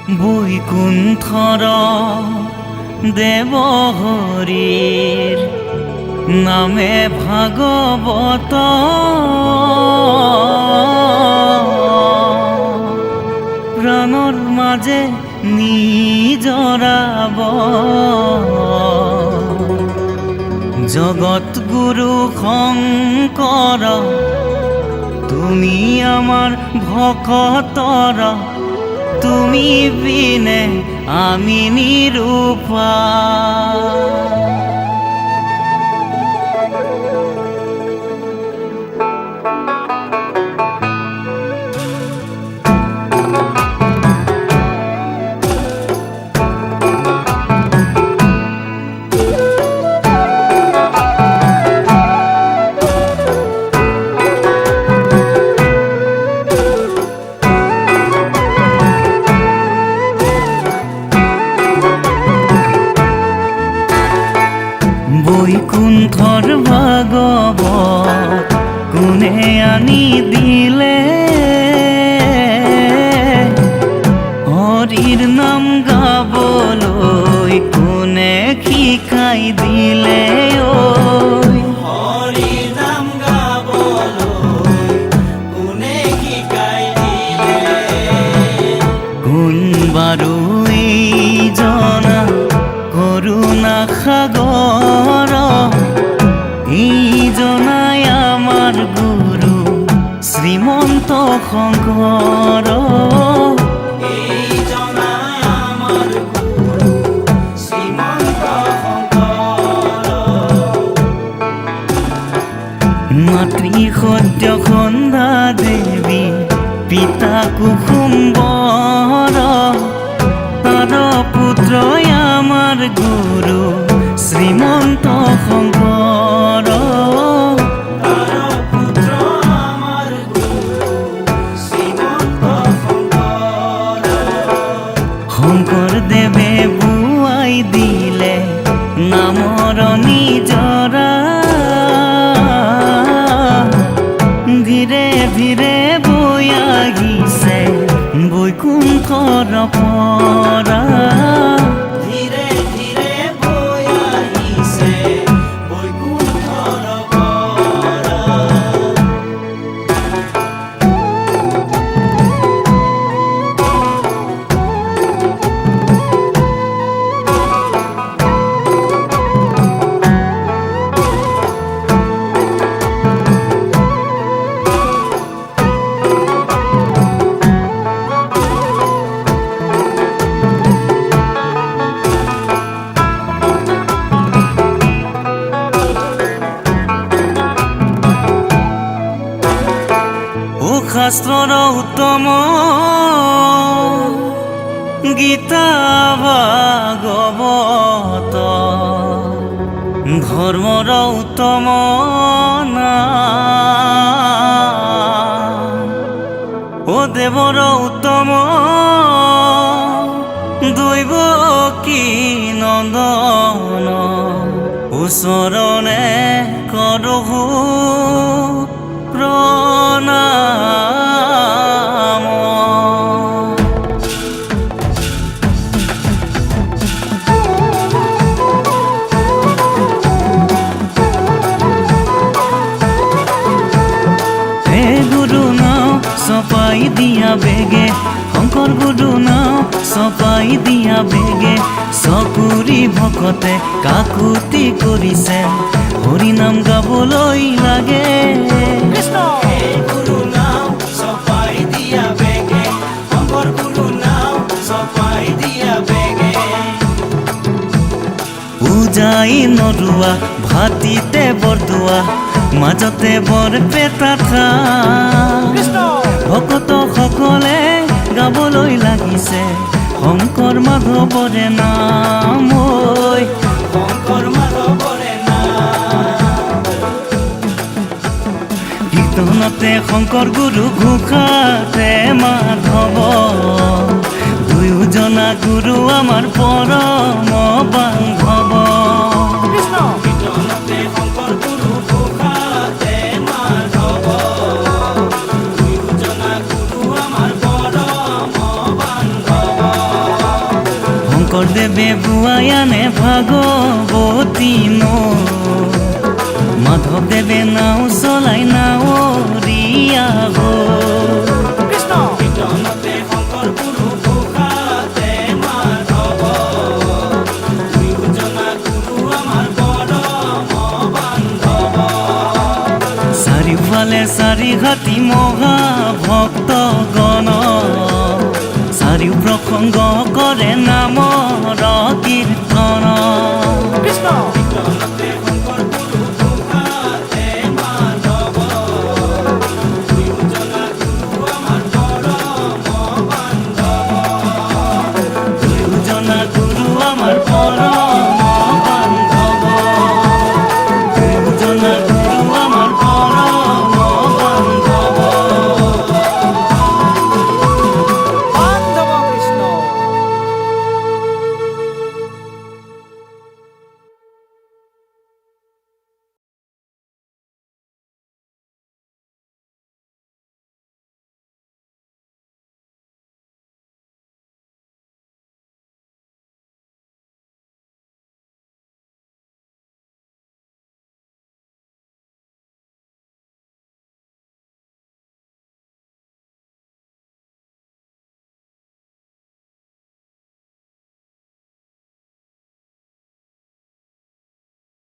বৈকুণ্ঠৰ দেৱহৰিৰ নামে ভাগৱত প্ৰাণৰ মাজে নিজৰাব জগত গুৰু শংকৰ তুমি আমাৰ ভকতৰ তুমি বিনে আমি নিৰুপায়। বৈকুণ্ঠৰ ভাগৱত কোনে আনি দিলে হৰিৰ নাম গাবলৈ কোনে শিকাই দিলে হৰিৰ নাম গাবলৈ কোনে শিকাই দিলে কোন বাৰু এইজনা কৰুণা সাগৰ এইজনাই আমাৰ গুৰু শ্ৰীমন্ত শংকৰ এইজনাই আমাৰ গুৰু শ্ৰীমন্ত শংকৰ মাতৃ সত্য সন্ধ্যা দেৱী পিতা কুসুম্বৰ তাৰ পুত্ৰই আমাৰ গুৰু শ্ৰীমন্ত শংকৰ তাৰ পুত্ৰ আমাৰ গুৰু শ্ৰীমন্ত শংকৰ শংকৰদেৱে বুৱাই দিলে নামৰ নিজৰা ধীৰে ধীৰে বৈ আহিছে বৈকুণ্ঠৰ পৰা ধীৰে ধীৰে বৈ আহিছে বৈকুণ্ঠৰ পৰা শাস্ত্ৰৰ উত্তম গীতা ভাগৱত ধৰ্মৰ উত্তম নাম ও দেৱৰ উত্তম দৈৱ কি নন্দন ওচৰণে কৰহো প্ৰণাম হে গুৰু নাও চপাই দিয়া বেগে শংকৰ গুৰু নাও চপাই দিয়া বেগে চকুৰি ভকতে কাকুতি কৰিছে হৰি নাম গাবলৈ লাগে গুৰু নাম চপাই দিয়া বেগে শংকৰ গুৰু নাম চপাই দিয়া বেগে পূজাই নৰুৱা ভাতিতে বৰদোৱা মাজতে বৰপেটা ভকত সকলে গাবলৈ লাগিছে শংকৰ মাধৱৰে নাম শংকৰ মাধৱৰে নাম কীৰ্তনতে শংকৰ গুৰু ঘোষাতে মাধৱ দুয়োজনা গুৰু আমাৰ পৰম বান্ধৱ কীৰ্তনতে শংকৰ গুৰু ঘোষাতে মাধৱ দুয়োজনা গুৰু আমাৰ পৰম বান্ধৱ শংকৰদেৱে বোৱাই আনে ভাগৱতী নৈ মাধৱদেৱে নাও চলাই নাৱৰীয়া হ'ল কীৰ্তনতে শংকৰ গুৰু ঘোষাতে মাধৱ দুয়োজনা গুৰু আমাৰ পৰম বান্ধৱ চাৰিওফালে চাৰি হাতী মহাভক্তগণ চাৰিও প্ৰসংগ কৰে নামৰ কীৰ্তন